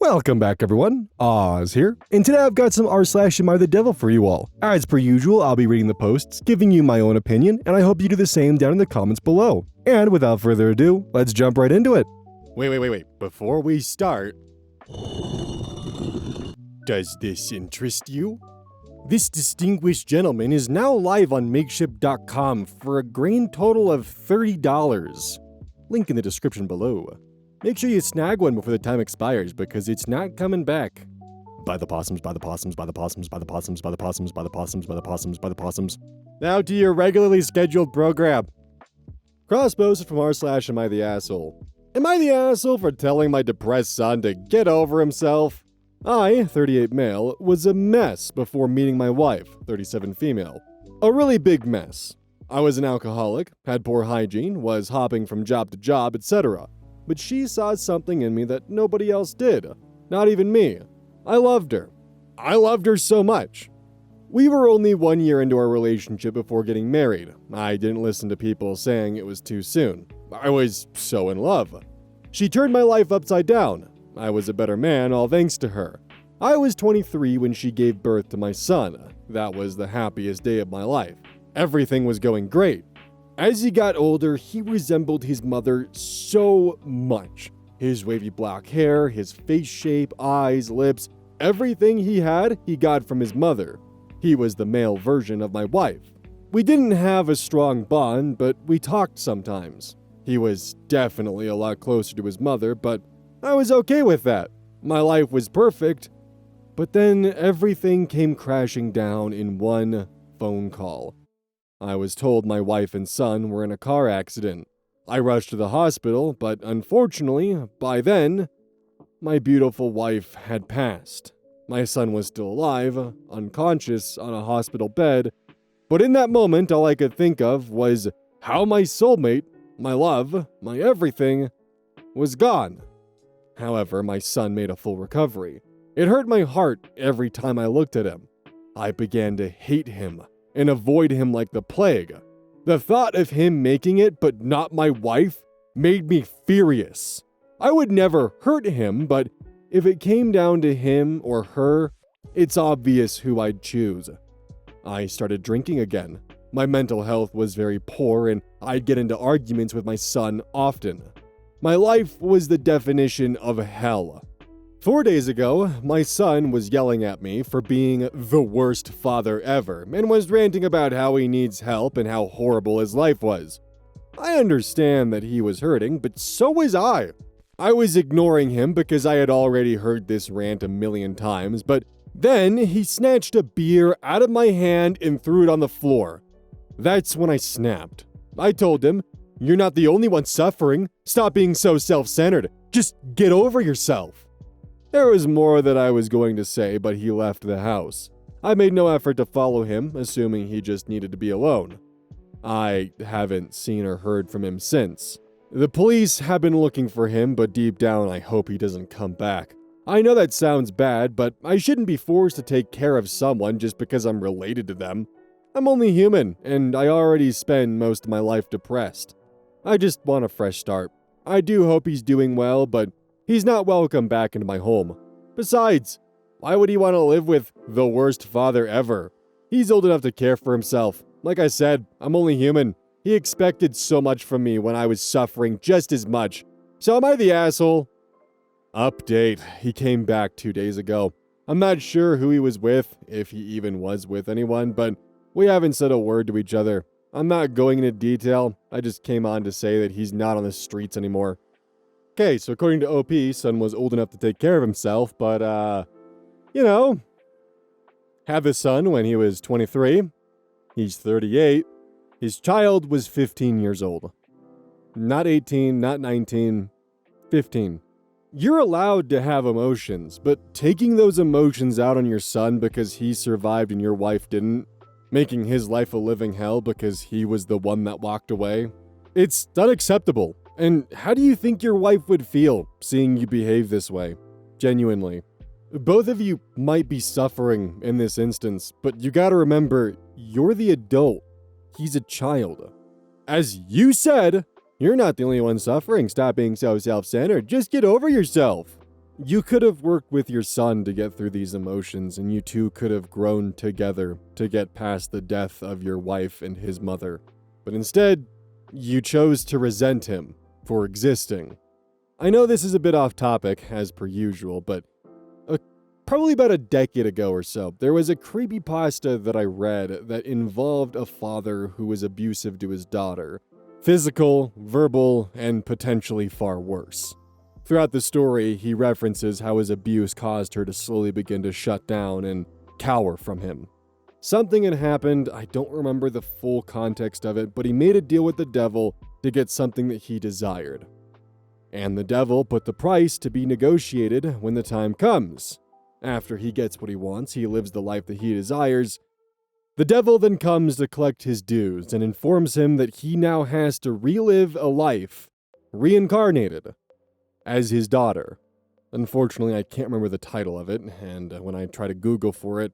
Welcome back, everyone. Oz here, and today I've got some r/AmITheDevil for you all. As per usual, I'll be reading the posts, giving you my own opinion, and I hope you do the same down in the comments below. And without further ado, let's jump right into it. Wait. Before we start, does this interest you? This distinguished gentleman is now live on Makeshift.com for a grand total of $30. Link in the description below. Make sure you snag one before the time expires because it's not coming back. By the possums, by the possums, by the possums, by the possums, by the possums, by the possums, by the possums, by the possums. Now to your regularly scheduled program. Cross-posted from r/AmITheAsshole. Am I the asshole for telling my depressed son to get over himself? I, 38 male, was a mess before meeting my wife, 37 female. A really big mess. I was an alcoholic, had poor hygiene, was hopping from job to job, etc. But she saw something in me that nobody else did. Not even me. I loved her. I loved her so much. We were only 1 year into our relationship before getting married. I didn't listen to people saying it was too soon. I was so in love. She turned my life upside down. I was a better man, all thanks to her. I was 23 when she gave birth to my son. That was the happiest day of my life. Everything was going great. As he got older, he resembled his mother so much. His wavy black hair, his face shape, eyes, lips, everything he had, he got from his mother. He was the male version of my wife. We didn't have a strong bond, but we talked sometimes. He was definitely a lot closer to his mother, but I was okay with that. My life was perfect. But then everything came crashing down in one phone call. I was told my wife and son were in a car accident. I rushed to the hospital, but unfortunately, by then, my beautiful wife had passed. My son was still alive, unconscious on a hospital bed, but in that moment, all I could think of was how my soulmate, my love, my everything, was gone. However, my son made a full recovery. It hurt my heart every time I looked at him. I began to hate him and avoid him like the plague. The thought of him making it but not my wife made me furious. I would never hurt him, but if it came down to him or her, it's obvious who I'd choose. I started drinking again. My mental health was very poor and I'd get into arguments with my son often. My life was the definition of hell. 4 days ago, my son was yelling at me for being the worst father ever and was ranting about how he needs help and how horrible his life was. I understand that he was hurting, but so was I. I was ignoring him because I had already heard this rant a million times, but then he snatched a beer out of my hand and threw it on the floor. That's when I snapped. I told him, "You're not the only one suffering. Stop being so self-centered. Just get over yourself." There was more that I was going to say, but he left the house. I made no effort to follow him, assuming he just needed to be alone. I haven't seen or heard from him since. The police have been looking for him, but deep down I hope he doesn't come back. I know that sounds bad, but I shouldn't be forced to take care of someone just because I'm related to them. I'm only human, and I already spend most of my life depressed. I just want a fresh start. I do hope he's doing well, but he's not welcome back into my home. Besides, why would he want to live with the worst father ever? He's old enough to care for himself. Like I said, I'm only human. He expected so much from me when I was suffering just as much. So am I the asshole? Update. He came back 2 days ago. I'm not sure who he was with, if he even was with anyone, but we haven't said a word to each other. I'm not going into detail. I just came on to say that he's not on the streets anymore. Okay, so according to OP, son was old enough to take care of himself, but, had the son when he was 23. He's 38. His child was 15 years old. Not 18, not 19, 15. You're allowed to have emotions, but taking those emotions out on your son because he survived and your wife didn't, making his life a living hell because he was the one that walked away, it's unacceptable. And how do you think your wife would feel seeing you behave this way? Genuinely. Both of you might be suffering in this instance, but you gotta remember, you're the adult. He's a child. As you said, you're not the only one suffering. Stop being so self-centered. Just get over yourself. You could have worked with your son to get through these emotions, and you two could have grown together to get past the death of your wife and his mother. But instead, you chose to resent him for existing. I know this is a bit off topic, as per usual, but probably about a decade ago or so, there was a creepypasta that I read that involved a father who was abusive to his daughter. Physical, verbal, and potentially far worse. Throughout the story, he references how his abuse caused her to slowly begin to shut down and cower from him. Something had happened, I don't remember the full context of it, but he made a deal with the devil to get something that he desired. And the devil put the price to be negotiated when the time comes. After he gets what he wants, he lives the life that he desires. The devil then comes to collect his dues and informs him that he now has to relive a life, reincarnated, as his daughter. Unfortunately, I can't remember the title of it, and when I try to Google for it,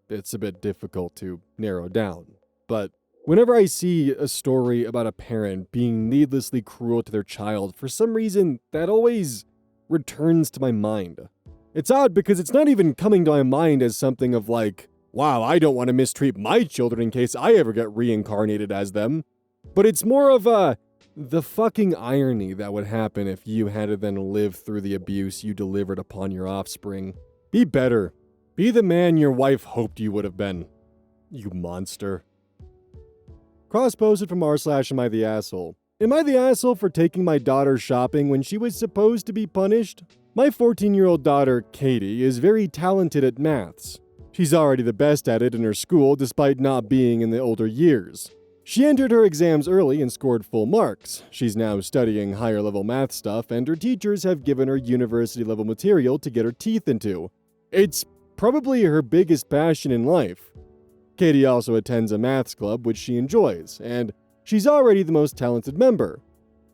it's a bit difficult to narrow down. But whenever I see a story about a parent being needlessly cruel to their child, for some reason, that always returns to my mind. It's odd because it's not even coming to my mind as something of like, wow, I don't want to mistreat my children in case I ever get reincarnated as them. But it's more of the fucking irony that would happen if you had to then live through the abuse you delivered upon your offspring. Be better. Be the man your wife hoped you would have been. You monster. Cross-posted from r/AmITheAsshole. Am I the asshole for taking my daughter shopping when she was supposed to be punished? My 14-year-old daughter, Katie, is very talented at maths. She's already the best at it in her school despite not being in the older years. She entered her exams early and scored full marks. She's now studying higher level math stuff, and her teachers have given her university level material to get her teeth into. It's probably her biggest passion in life. Katie also attends a maths club, which she enjoys, and she's already the most talented member.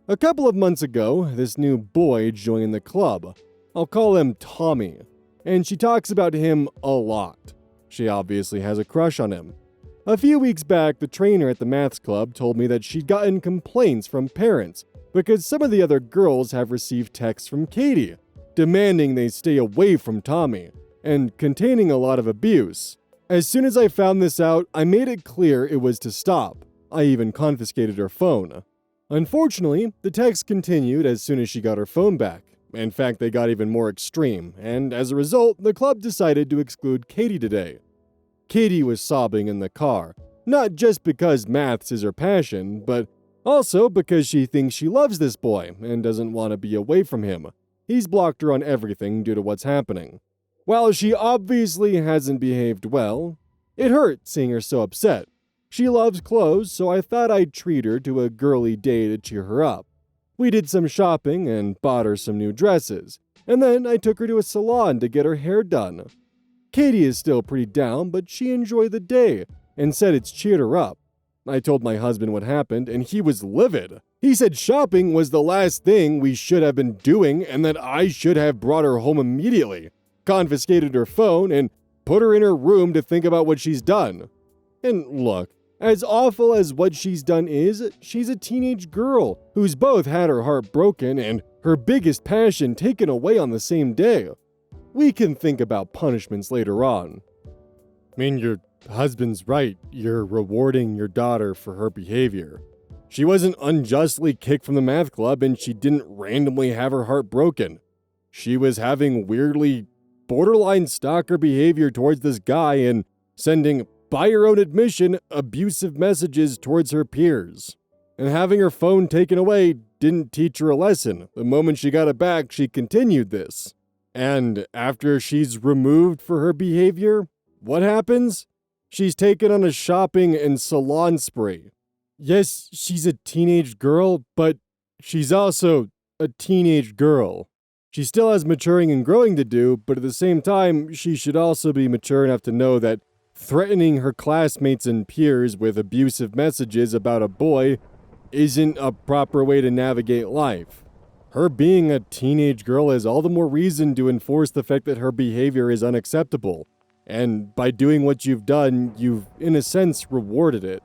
A couple of months ago, this new boy joined the club. I'll call him Tommy, and she talks about him a lot. She obviously has a crush on him. A few weeks back, the trainer at the maths club told me that she'd gotten complaints from parents because some of the other girls have received texts from Katie, demanding they stay away from Tommy, and containing a lot of abuse. As soon as I found this out, I made it clear it was to stop. I even confiscated her phone. Unfortunately, the texts continued as soon as she got her phone back. In fact, they got even more extreme, and as a result, the club decided to exclude Katie today. Katie was sobbing in the car, not just because maths is her passion, but also because she thinks she loves this boy and doesn't want to be away from him. He's blocked her on everything due to what's happening. While she obviously hasn't behaved well, it hurt seeing her so upset. She loves clothes, so I thought I'd treat her to a girly day to cheer her up. We did some shopping and bought her some new dresses, and then I took her to a salon to get her hair done. Katie is still pretty down, but she enjoyed the day and said it's cheered her up. I told my husband what happened, and he was livid. He said shopping was the last thing we should have been doing and that I should have brought her home immediately, confiscated her phone, and put her in her room to think about what she's done. And look, as awful as what she's done is, she's a teenage girl who's both had her heart broken and her biggest passion taken away on the same day. We can think about punishments later on. I mean, your husband's right. You're rewarding your daughter for her behavior. She wasn't unjustly kicked from the math club, and she didn't randomly have her heart broken. She was having weirdly borderline stalker behavior towards this guy and sending, by her own admission, abusive messages towards her peers. And having her phone taken away didn't teach her a lesson. The moment she got it back, she continued this. And after she's removed for her behavior, what happens? She's taken on a shopping and salon spree. Yes, she's a teenage girl, but she's also a teenage girl. She still has maturing and growing to do, but at the same time, she should also be mature enough to know that threatening her classmates and peers with abusive messages about a boy isn't a proper way to navigate life. Her being a teenage girl is all the more reason to enforce the fact that her behavior is unacceptable. And by doing what you've done, you've, in a sense, rewarded it.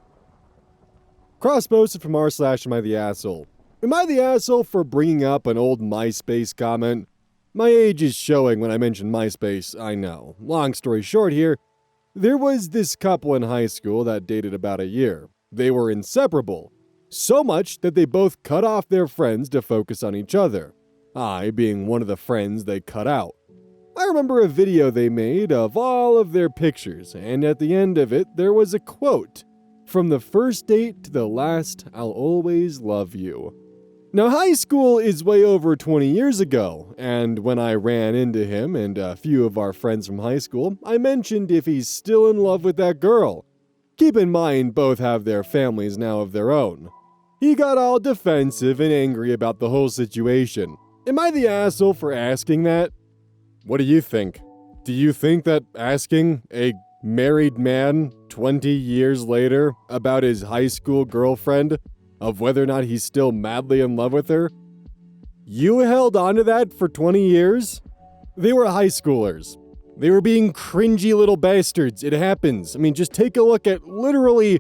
Cross-posted from r/AmITheAsshole. Am I the asshole for bringing up an old MySpace comment? My age is showing when I mention MySpace, I know. Long story short here, there was this couple in high school that dated about a year. They were inseparable. So much that they both cut off their friends to focus on each other. I being one of the friends they cut out. I remember a video they made of all of their pictures, and at the end of it, there was a quote. From the first date to the last, I'll always love you. Now, high school is way over 20 years ago, and when I ran into him and a few of our friends from high school, I mentioned if he's still in love with that girl. Keep in mind, both have their families now of their own. He got all defensive and angry about the whole situation. Am I the asshole for asking that? What do you think? Do you think that asking a married man 20 years later about his high school girlfriend, of whether or not he's still madly in love with her? You held on to that for 20 years? They were high schoolers. They were being cringy little bastards. It happens. I mean, just take a look at literally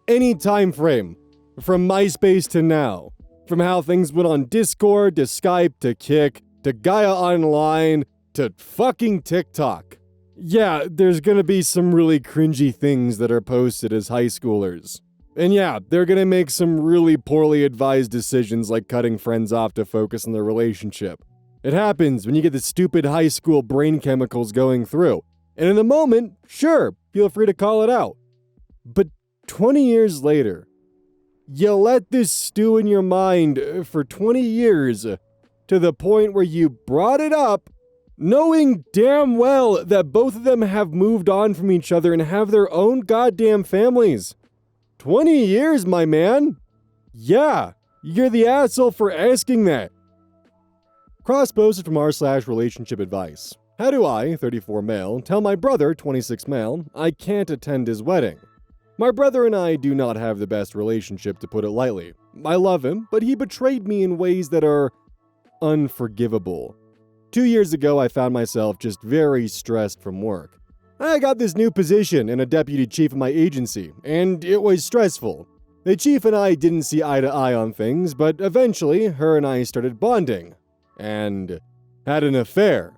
any time frame. From MySpace to now. From how things went on Discord, to Skype, to Kik, to Gaia Online, to fucking TikTok. Yeah, there's gonna be some really cringy things that are posted as high schoolers. And yeah, they're gonna make some really poorly advised decisions like cutting friends off to focus on their relationship. It happens when you get the stupid high school brain chemicals going through. And in the moment, sure, feel free to call it out. But 20 years later, you let this stew in your mind for 20 years to the point where you brought it up, knowing damn well that both of them have moved on from each other and have their own goddamn families. 20 years, my man. Yeah, you're the asshole for asking that. Cross-posted from r/relationship advice. How do I, 34 male, tell my brother, 26 male, I can't attend his wedding? My brother and I do not have the best relationship, to put it lightly. I love him, but he betrayed me in ways that are unforgivable. 2 years ago, I found myself just very stressed from work. I got this new position in a deputy chief of my agency, and it was stressful. The chief and I didn't see eye to eye on things, but eventually, her and I started bonding. And had an affair.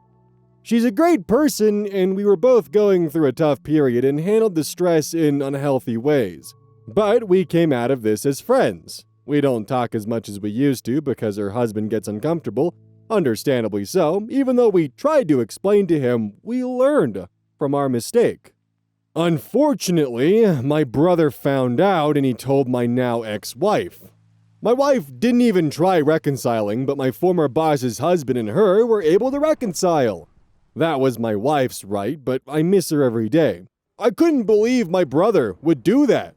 She's a great person, and we were both going through a tough period and handled the stress in unhealthy ways. But we came out of this as friends. We don't talk as much as we used to because her husband gets uncomfortable, understandably so, even though we tried to explain to him we learned from our mistake. Unfortunately, my brother found out and he told my now ex-wife. My wife didn't even try reconciling, but my former boss's husband and her were able to reconcile. That was my wife's right, but I miss her every day. I couldn't believe my brother would do that.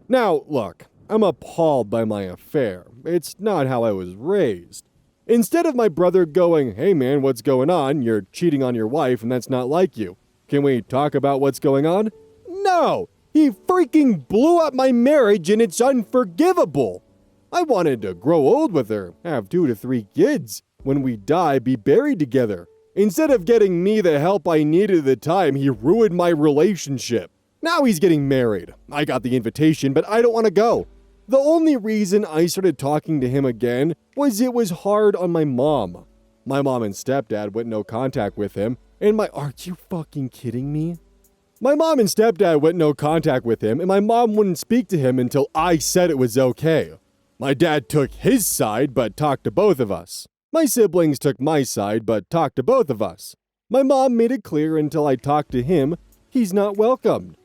Now, look, I'm appalled by my affair. It's not how I was raised. Instead of my brother going, hey man, what's going on? You're cheating on your wife and that's not like you. Can we talk about what's going on? No! He freaking blew up my marriage and it's unforgivable. I wanted to grow old with her, have 2 to 3 kids. When we die, be buried together. Instead of getting me the help I needed at the time, he ruined my relationship. Now he's getting married. I got the invitation, but I don't want to go. The only reason I started talking to him again was it was hard on my mom. My mom and stepdad went no contact with him, and are you fucking kidding me? My mom and stepdad went no contact with him, and my mom wouldn't speak to him until I said it was okay. My dad took his side, but talked to both of us. My siblings took my side, but talked to both of us. My mom made it clear until I talked to him, he's not welcomed.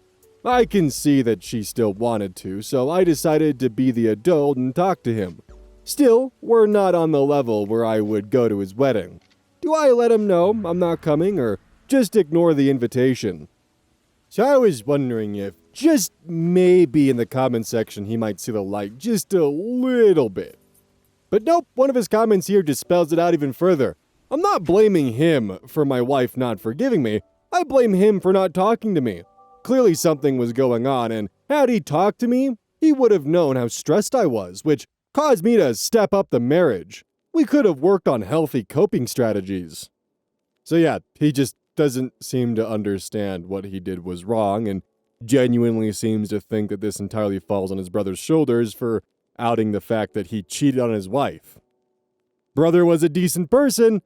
I can see that she still wanted to, so I decided to be the adult and talk to him. Still, we're not on the level where I would go to his wedding. Do I let him know I'm not coming, or just ignore the invitation? So I was wondering if, just maybe in the comment section, he might see the light just a little bit. But nope, one of his comments here just spells it out even further. I'm not blaming him for my wife not forgiving me. I blame him for not talking to me. Clearly something was going on, and had he talked to me, he would have known how stressed I was, which caused me to step up the marriage. We could have worked on healthy coping strategies. So yeah, he just doesn't seem to understand what he did was wrong, and genuinely seems to think that this entirely falls on his brother's shoulders for outing the fact that he cheated on his wife. Brother was a decent person,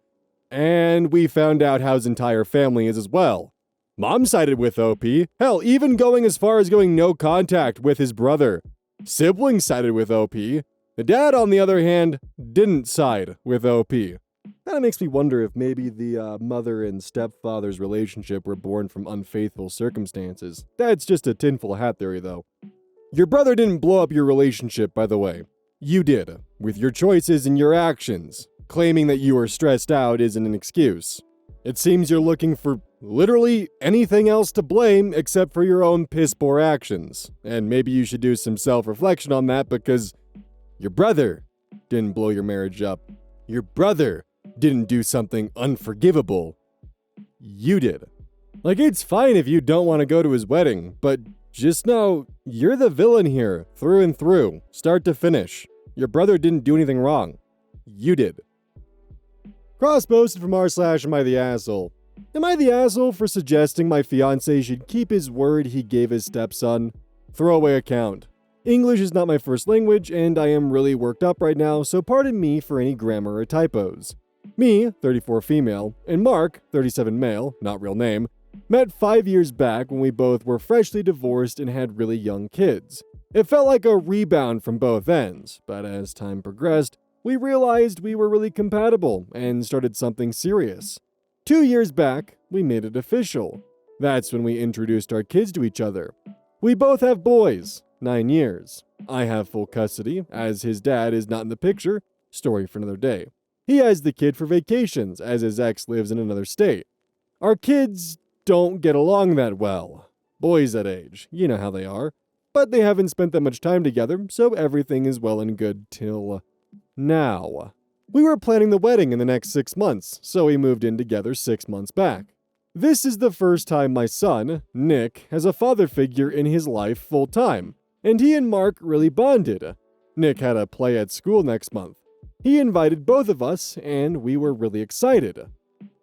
And we found out how his entire family is as well. Mom sided with OP, hell, even going as far as going no contact with his brother. Siblings sided with OP. The dad, on the other hand, didn't side with OP. Kinda makes me wonder if maybe the mother and stepfather's relationship were born from unfaithful circumstances. That's just a tinfoil hat theory, though. Your brother didn't blow up your relationship, by the way. You did, with your choices and your actions. Claiming that you were stressed out isn't an excuse. It seems you're looking for literally anything else to blame except for your own piss-poor actions. And maybe you should do some self-reflection on that because your brother didn't blow your marriage up. Your brother didn't do something unforgivable. You did. Like, it's fine if you don't want to go to his wedding, but just know you're the villain here, through and through, start to finish. Your brother didn't do anything wrong. You did. Cross-posted from r/AmITheAsshole. Am I the asshole for suggesting my fiancé should keep his word he gave his stepson? Throwaway account. English is not my first language, and I am really worked up right now, so pardon me for any grammar or typos. Me, 34 female, and Mark, 37 male, not real name, met 5 years back when we both were freshly divorced and had really young kids. It felt like a rebound from both ends, but as time progressed, we realized we were really compatible and started something serious. 2 years back, we made it official. That's when we introduced our kids to each other. We both have boys, 9 years. I have full custody, as his dad is not in the picture, story for another day. He has the kid for vacations, as his ex lives in another state. Our kids don't get along that well. Boys that age, you know how they are. But they haven't spent that much time together, so everything is well and good till now. We were planning the wedding in the next 6 months, so we moved in together 6 months back. This is the first time my son, Nick, has a father figure in his life full time, and he and Mark really bonded. Nick had a play at school next month. He invited both of us, and we were really excited.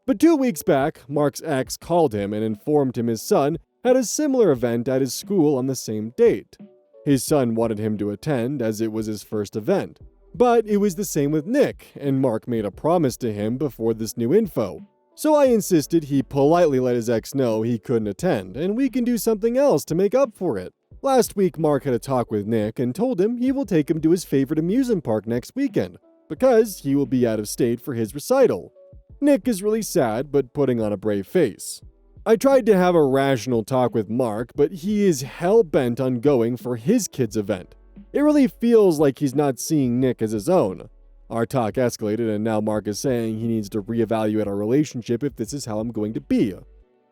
But 2 weeks back, Mark's ex called him and informed him his son had a similar event at his school on the same date. His son wanted him to attend as it was his first event. But it was the same with Nick, and Mark made a promise to him before this new info. So I insisted he politely let his ex know he couldn't attend, and we can do something else to make up for it. Last week, Mark had a talk with Nick and told him he will take him to his favorite amusement park next weekend, because he will be out of state for his recital. Nick is really sad, but putting on a brave face. I tried to have a rational talk with Mark, but he is hell-bent on going for his kid's event. It really feels like he's not seeing Nick as his own. Our talk escalated, and now Mark is saying he needs to reevaluate our relationship if this is how I'm going to be.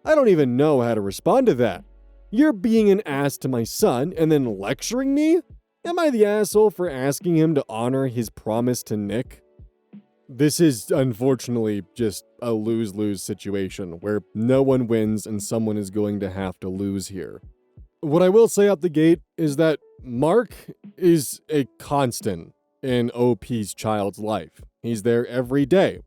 I don't even know how to respond to that. You're being an ass to my son and then lecturing me? Am I the asshole for asking him to honor his promise to Nick? This is unfortunately just a lose-lose situation where no one wins and someone is going to have to lose here. What I will say out the gate is that Mark is a constant in OP's child's life. He's there every day.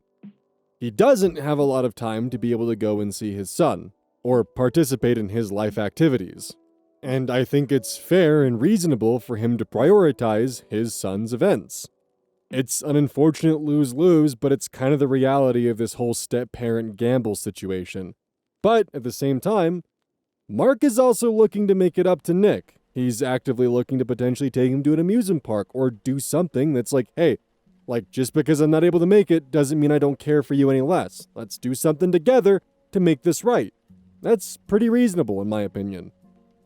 He doesn't have a lot of time to be able to go and see his son or participate in his life activities. And I think it's fair and reasonable for him to prioritize his son's events. It's an unfortunate lose-lose, but it's kind of the reality of this whole step-parent gamble situation. But at the same time, Mark is also looking to make it up to Nick. He's actively looking to potentially take him to an amusement park or do something that's like, hey, like just because I'm not able to make it doesn't mean I don't care for you any less. Let's do something together to make this right. That's pretty reasonable in my opinion.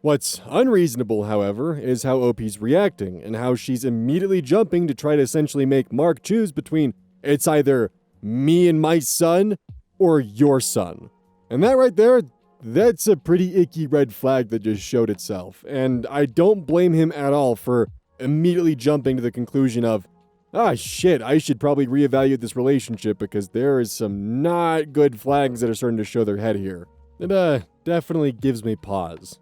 What's unreasonable, however, is how OP's reacting and how she's immediately jumping to try to essentially make Mark choose between it's either me and my son or your son. And that right there, that's a pretty icky red flag that just showed itself. And I don't blame him at all for immediately jumping to the conclusion of, shit, I should probably reevaluate this relationship because there is some not good flags that are starting to show their head here. It definitely gives me pause.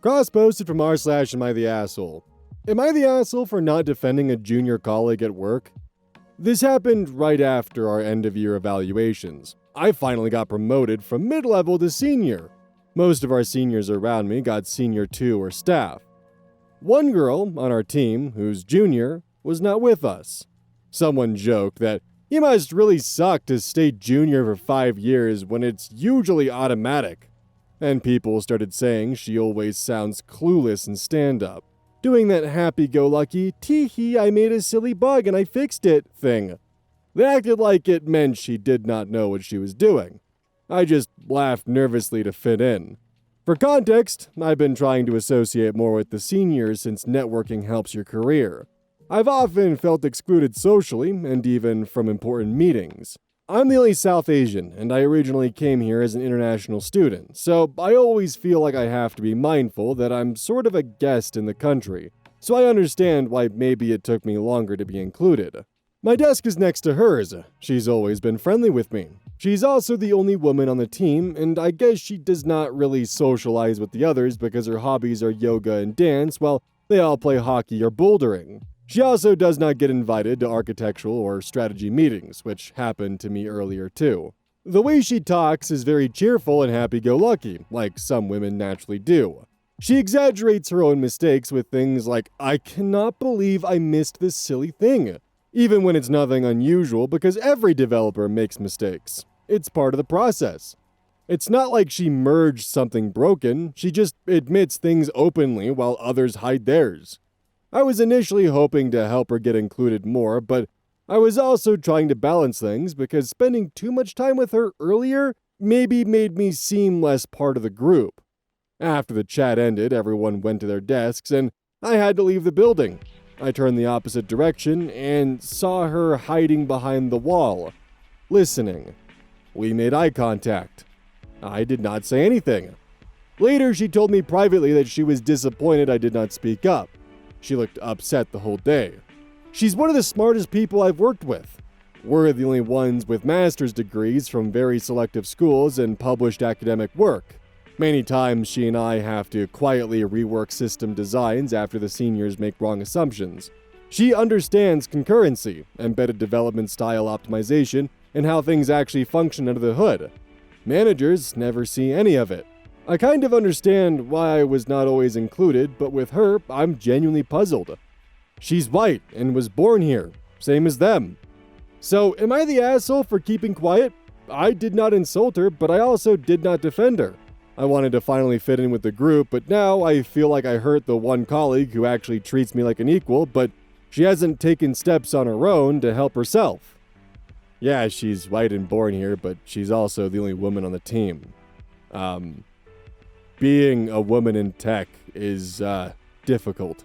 Cross-posted from r/AmITheAsshole. Am I the asshole for not defending a junior colleague at work? This happened right after our end-of-year evaluations. I finally got promoted from mid-level to senior. Most of our seniors around me got senior 2 or staff. One girl on our team, who's junior, was not with us. Someone joked that You must really suck to stay junior for 5 years when it's usually automatic. And people started saying she always sounds clueless in stand-up, doing that happy-go-lucky, tee-hee, I made a silly bug and I fixed it thing. They acted like it meant she did not know what she was doing. I just laughed nervously to fit in. For context, I've been trying to associate more with the seniors since networking helps your career. I've often felt excluded socially and even from important meetings. I'm the only South Asian, and I originally came here as an international student, so I always feel like I have to be mindful that I'm sort of a guest in the country, so I understand why maybe it took me longer to be included. My desk is next to hers. She's always been friendly with me. She's also the only woman on the team, and I guess she does not really socialize with the others because her hobbies are yoga and dance while they all play hockey or bouldering. She also does not get invited to architectural or strategy meetings, which happened to me earlier too. The way she talks is very cheerful and happy-go-lucky, like some women naturally do. She exaggerates her own mistakes with things like, I cannot believe I missed this silly thing, even when it's nothing unusual because every developer makes mistakes. It's part of the process. It's not like she merged something broken, she just admits things openly while others hide theirs. I was initially hoping to help her get included more, but I was also trying to balance things because spending too much time with her earlier maybe made me seem less part of the group. After the chat ended, everyone went to their desks and I had to leave the building. I turned the opposite direction and saw her hiding behind the wall, listening. We made eye contact. I did not say anything. Later, she told me privately that she was disappointed I did not speak up. She looked upset the whole day. She's one of the smartest people I've worked with. We're the only ones with master's degrees from very selective schools and published academic work. Many times she and I have to quietly rework system designs after the seniors make wrong assumptions. She understands concurrency, embedded development style optimization, and how things actually function under the hood. Managers never see any of it. I kind of understand why I was not always included, but with her, I'm genuinely puzzled. She's white and was born here, same as them. So, am I the asshole for keeping quiet? I did not insult her, but I also did not defend her. I wanted to finally fit in with the group, but now I feel like I hurt the one colleague who actually treats me like an equal, but she hasn't taken steps on her own to help herself. Yeah, she's white and born here, but she's also the only woman on the team. Being a woman in tech is difficult.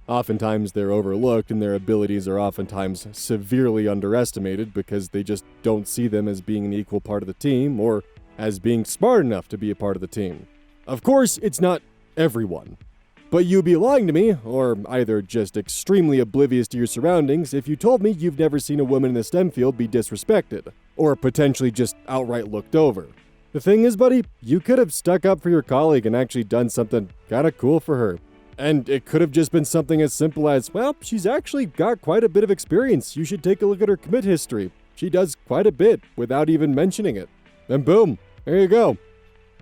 Oftentimes they're overlooked and their abilities are oftentimes severely underestimated because they just don't see them as being an equal part of the team or as being smart enough to be a part of the team. Of course, it's not everyone. But you'd be lying to me, or either just extremely oblivious to your surroundings, if you told me you've never seen a woman in the STEM field be disrespected, or potentially just outright looked over. The thing is, buddy, you could have stuck up for your colleague and actually done something kinda cool for her. And it could have just been something as simple as, well, she's actually got quite a bit of experience. You should take a look at her commit history. She does quite a bit without even mentioning it. And boom, there you go.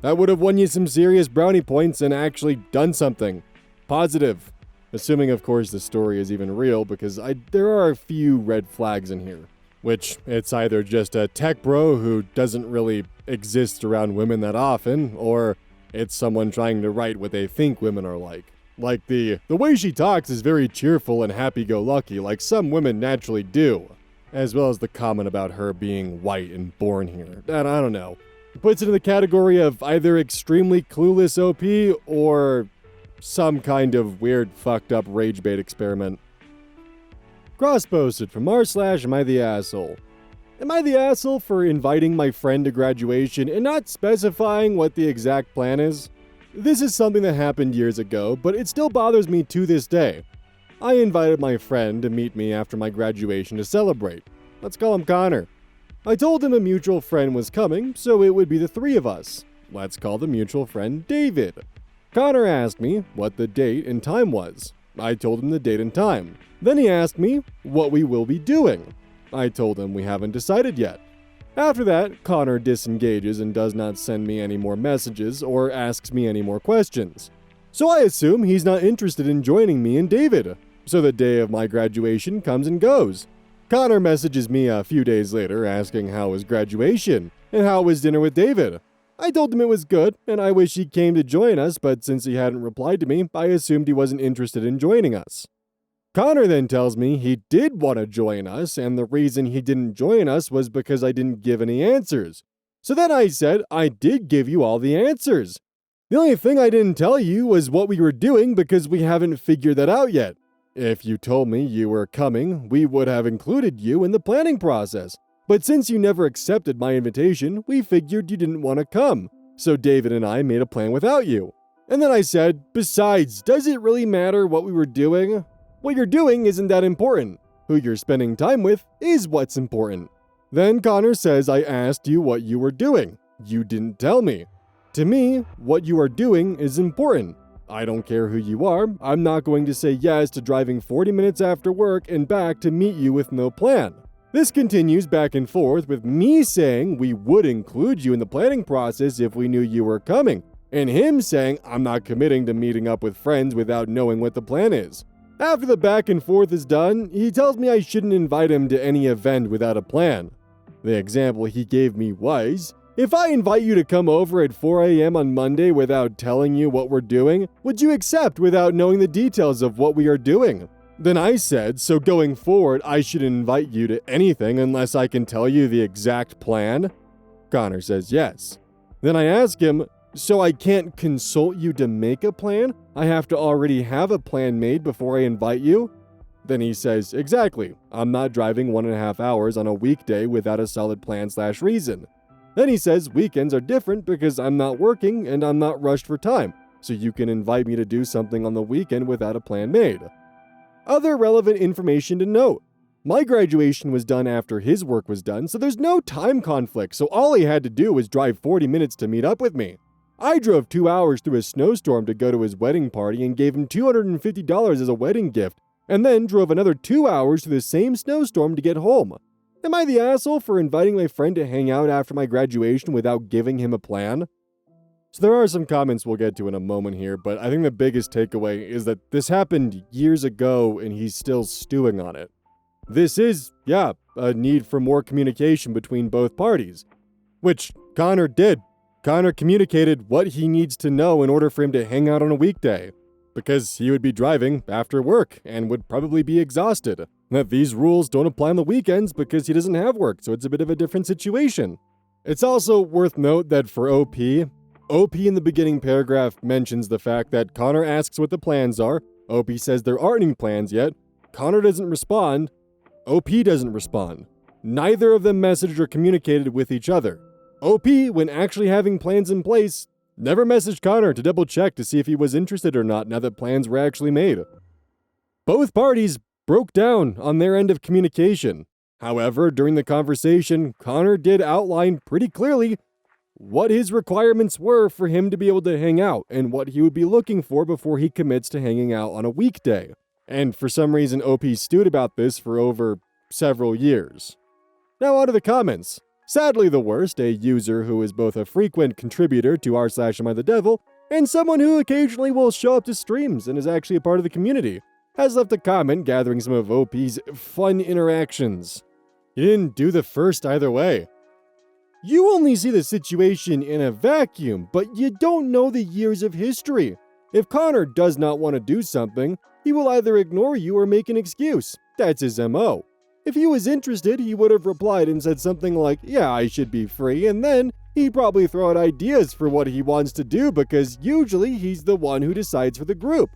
That would have won you some serious brownie points and actually done something positive. Assuming, of course, the story is even real, because there are a few red flags in here. Which, it's either just a tech bro who doesn't really exist around women that often, or it's someone trying to write what they think women are like. Like the way she talks is very cheerful and happy-go-lucky, like some women naturally do. As well as the comment about her being white and born here. And I don't know. It puts it in the category of either extremely clueless OP or some kind of weird fucked up rage bait experiment. Cross-posted from r/AmITheAsshole. Am I the asshole for inviting my friend to graduation and not specifying what the exact plan is? This is something that happened years ago, but it still bothers me to this day. I invited my friend to meet me after my graduation to celebrate. Let's call him Connor. I told him a mutual friend was coming, so it would be the three of us. Let's call the mutual friend David. Connor asked me what the date and time was. I told him the date and time. Then he asked me what we will be doing. I told him we haven't decided yet. After that, Connor disengages and does not send me any more messages or asks me any more questions. So I assume he's not interested in joining me and David. So the day of my graduation comes and goes. Connor messages me a few days later asking how was graduation and how was dinner with David. I told him it was good and I wish he came to join us, but since he hadn't replied to me, I assumed he wasn't interested in joining us. Connor then tells me he did want to join us, and the reason he didn't join us was because I didn't give any answers. So then I said, I did give you all the answers. The only thing I didn't tell you was what we were doing because we haven't figured that out yet. If you told me you were coming, we would have included you in the planning process. But since you never accepted my invitation, we figured you didn't want to come. So David and I made a plan without you. And then I said, besides, does it really matter what we were doing? What you're doing isn't that important. Who you're spending time with is what's important. Then Connor says I asked you what you were doing. You didn't tell me. To me, what you are doing is important. I don't care who you are. I'm not going to say yes to driving 40 minutes after work and back to meet you with no plan. This continues back and forth with me saying we would include you in the planning process if we knew you were coming, and him saying I'm not committing to meeting up with friends without knowing what the plan is. After the back and forth is done, he tells me I shouldn't invite him to any event without a plan. The example he gave me was, if I invite you to come over at 4 a.m. on Monday without telling you what we're doing, would you accept without knowing the details of what we are doing? Then I said, so going forward, I should invite you to anything unless I can tell you the exact plan? Connor says yes. Then I ask him, so I can't consult you to make a plan? I have to already have a plan made before I invite you? Then he says, exactly. I'm not driving 1.5 hours on a weekday without a solid plan/reason. Then he says weekends are different because I'm not working and I'm not rushed for time, so you can invite me to do something on the weekend without a plan made. Other relevant information to note. My graduation was done after his work was done, so there's no time conflict, so all he had to do was drive 40 minutes to meet up with me. I drove 2 hours through a snowstorm to go to his wedding party and gave him $250 as a wedding gift, and then drove another 2 hours through the same snowstorm to get home. Am I the asshole for inviting my friend to hang out after my graduation without giving him a plan? So there are some comments we'll get to in a moment here, but I think the biggest takeaway is that this happened years ago and he's still stewing on it. This is, a need for more communication between both parties, which Connor did. Connor communicated what he needs to know in order for him to hang out on a weekday, because he would be driving after work and would probably be exhausted. That these rules don't apply on the weekends because he doesn't have work, so it's a bit of a different situation. It's also worth note that for OP in the beginning paragraph mentions the fact that Connor asks what the plans are, OP says there aren't any plans yet, Connor doesn't respond, OP doesn't respond. Neither of them messaged or communicated with each other. OP, when actually having plans in place, never messaged Connor to double check to see if he was interested or not now that plans were actually made. Both parties broke down on their end of communication. However, during the conversation, Connor did outline pretty clearly what his requirements were for him to be able to hang out and what he would be looking for before he commits to hanging out on a weekday. And for some reason, OP stewed about this for over several years. Now on to the comments. Sadly the worst, a user who is both a frequent contributor to r/AmITheDevil and someone who occasionally will show up to streams and is actually a part of the community, has left a comment gathering some of OP's fun interactions. You didn't do the first either way. You only see the situation in a vacuum, but you don't know the years of history. If Connor does not want to do something, he will either ignore you or make an excuse. That's his MO. If he was interested, he would have replied and said something like, yeah, I should be free, and then he'd probably throw out ideas for what he wants to do because usually he's the one who decides for the group.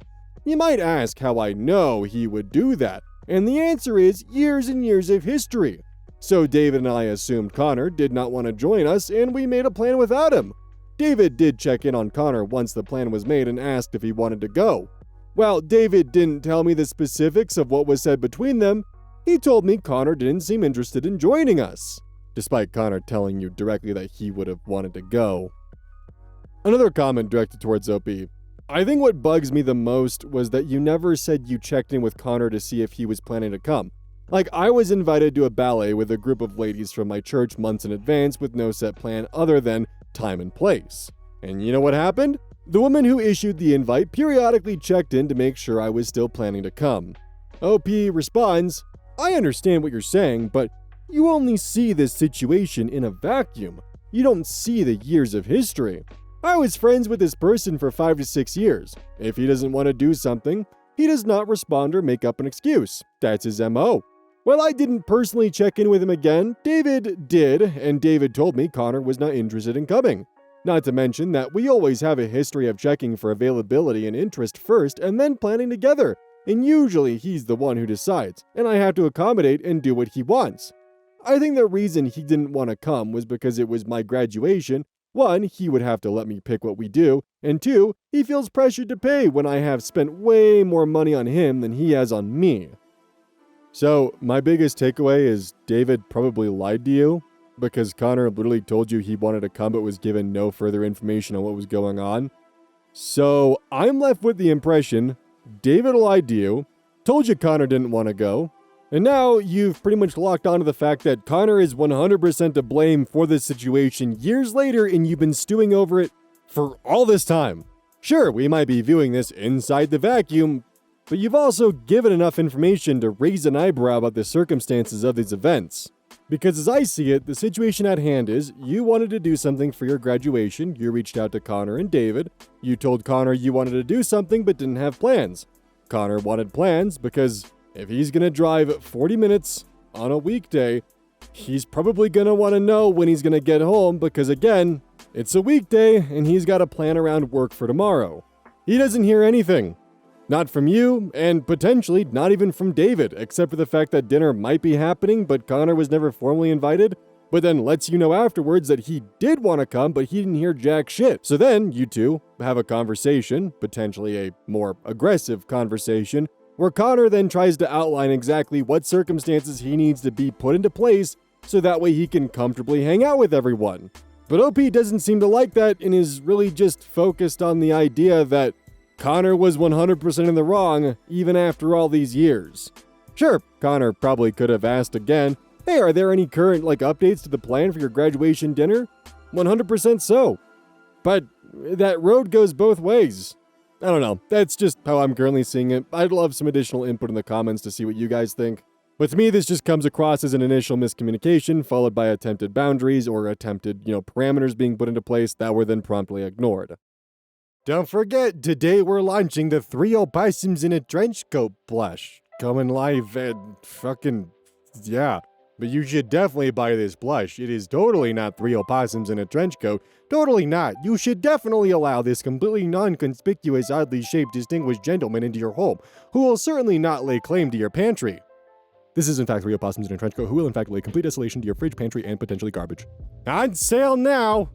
You might ask how I know he would do that, and the answer is years and years of history. So David and I assumed Connor did not want to join us, and we made a plan without him. David did check in on Connor once the plan was made and asked if he wanted to go. While David didn't tell me the specifics of what was said between them, he told me Connor didn't seem interested in joining us, despite Connor telling you directly that he would have wanted to go. Another comment directed towards OP. I think what bugs me the most was that you never said you checked in with Connor to see if he was planning to come. Like, I was invited to a ballet with a group of ladies from my church months in advance with no set plan other than time and place. And you know what happened? The woman who issued the invite periodically checked in to make sure I was still planning to come. OP responds, I understand what you're saying, but you only see this situation in a vacuum. You don't see the years of history. I was friends with this person for 5 to 6 years. If he doesn't want to do something, he does not respond or make up an excuse. That's his MO. While I didn't personally check in with him again, David did, and David told me Connor was not interested in coming. Not to mention that we always have a history of checking for availability and interest first and then planning together, and usually he's the one who decides, and I have to accommodate and do what he wants. I think the reason he didn't want to come was because it was my graduation. 1, he would have to let me pick what we do, and 2, he feels pressured to pay when I have spent way more money on him than he has on me. So, my biggest takeaway is David probably lied to you, because Connor literally told you he wanted to come but was given no further information on what was going on. So, I'm left with the impression David lied to you, told you Connor didn't want to go, and now you've pretty much locked onto the fact that Connor is 100% to blame for this situation years later, and you've been stewing over it for all this time. Sure, we might be viewing this inside the vacuum, but you've also given enough information to raise an eyebrow about the circumstances of these events. Because as I see it, the situation at hand is, you wanted to do something for your graduation, you reached out to Connor and David, you told Connor you wanted to do something but didn't have plans. Connor wanted plans because if he's gonna drive 40 minutes on a weekday, he's probably gonna want to know when he's gonna get home because again, it's a weekday and he's got to plan around work for tomorrow. He doesn't hear anything. Not from you, and potentially not even from David, except for the fact that dinner might be happening, but Connor was never formally invited, but then lets you know afterwards that he did want to come, but he didn't hear jack shit. So then, you two have a conversation, potentially a more aggressive conversation, where Connor then tries to outline exactly what circumstances he needs to be put into place so that way he can comfortably hang out with everyone. But OP doesn't seem to like that and is really just focused on the idea that Connor was 100% in the wrong, even after all these years. Sure, Connor probably could have asked again, hey, are there any current, updates to the plan for your graduation dinner? 100% so. But that road goes both ways. I don't know, that's just how I'm currently seeing it. I'd love some additional input in the comments to see what you guys think. But to me, this just comes across as an initial miscommunication, followed by attempted boundaries or attempted, parameters being put into place that were then promptly ignored. Don't forget, today we're launching the 3 opossums in a trench coat blush. Coming live at yeah. But you should definitely buy this blush. It is totally not 3 opossums in a trench coat. Totally not. You should definitely allow this completely non-conspicuous, oddly shaped, distinguished gentleman into your home, who will certainly not lay claim to your pantry. This is in fact 3 opossums in a trench coat who will in fact lay complete desolation to your fridge, pantry, and potentially garbage. On sale now!